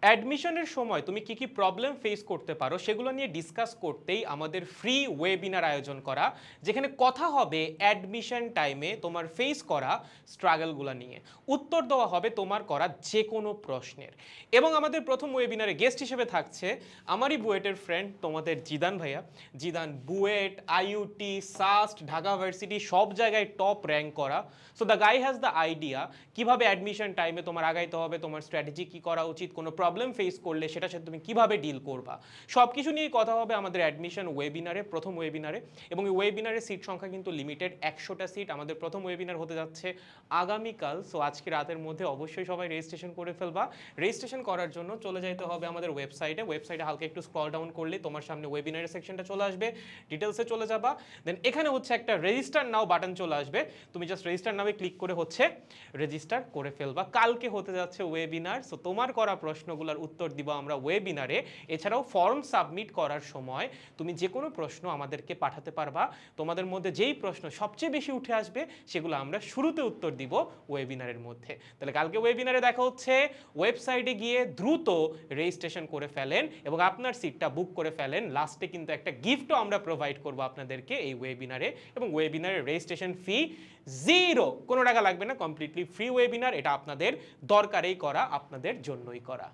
অ্যাডমিশনের সময় তুমি কি কি প্রবলেম ফেস করতে পারো সেগুলো নিয়ে ডিসকাস করতেই আমাদের ফ্রি ওয়েবিনার আয়োজন করা, যেখানে কথা হবে অ্যাডমিশন টাইমে তোমার ফেস করা স্ট্রাগলগুলো নিয়ে। উত্তর দেওয়া হবে তোমার করা যে কোনো প্রশ্নের। এবং আমাদের প্রথম ওয়েবিনারে গেস্ট হিসেবে থাকছে আমারই বুয়েটের ফ্রেন্ড তোমাদের জিদান ভাইয়া। Zidane BUET, IUT, SUST, Dhaka varsity সব জায়গায় টপ র্যাঙ্ক করা। So the guy has the idea কিভাবে অ্যাডমিশন টাইমে তোমার আগাইতে হবে, তোমার স্ট্র্যাটেজি কী করা উচিত, কোনো প্রবলেম ফেস করলে সেটার সাথে তুমি কীভাবে ডিল করবা, সব কিছু নিয়েই কথা হবে আমাদের অ্যাডমিশন ওয়েবিনারে, প্রথম ওয়েবিনারে। এবং এই ওয়েবিনারের সিট সংখ্যা কিন্তু লিমিটেড, 100টা সিট। আমাদের প্রথম ওয়েবিনার হতে যাচ্ছে আগামীকাল। সো আজকে রাতের মধ্যে অবশ্যই সবাই রেজিস্ট্রেশন করে ফেলবা। রেজিস্ট্রেশন করার জন্য চলে যাইতে হবে আমাদের ওয়েবসাইটে হালকা একটু স্ক্রল ডাউন করলে তোমার সামনে ওয়েবিনারের সেকশনটা চলে আসবে, ডিটেলসে চলে যাবা। দেন এখানে হচ্ছে একটা রেজিস্টার নাও বাটন চলে আসবে, তুমি জাস্ট রেজিস্টার নামে ক্লিক করে হচ্ছে রেজিস্টার করে ফেলবা। কালকে হতে যাচ্ছে ওয়েবিনার। সো তোমার করা প্রশ্নগুলোর উত্তর দিব আমরা ওয়েবিনারে। এছাড়াও ফর্ম সাবমিট করার সময় তুমি যে কোনো প্রশ্ন আমাদেরকে পাঠাতে পারবা। তোমাদের মধ্যে যেই প্রশ্ন সবচেয়ে বেশি উঠে আসবে সেগুলো আমরা শুরুতে উত্তর দিব ওয়েবিনারের মধ্যে। তাহলে কালকে ওয়েবিনারে দেখা হচ্ছে। ওয়েবসাইটে গিয়ে দ্রুত রেজিস্ট্রেশন করে ফেলেন এবং আপনার সিটটা বুক করে ফেলেন। লাস্টে কিন্তু একটা গিফটও আমরা প্রোভাইড করব আপনাদেরকে এই ওয়েবিনারে। এবং ওয়েবিনারের রেজিস্ট্রেশন ফি জিরো, কোনো টাকা লাগবে না, কমপ্লিটলি ফ্রি ওয়েবিনার। এটা আপনাদের দরকারেই করা, আপনাদের জন্যই করা।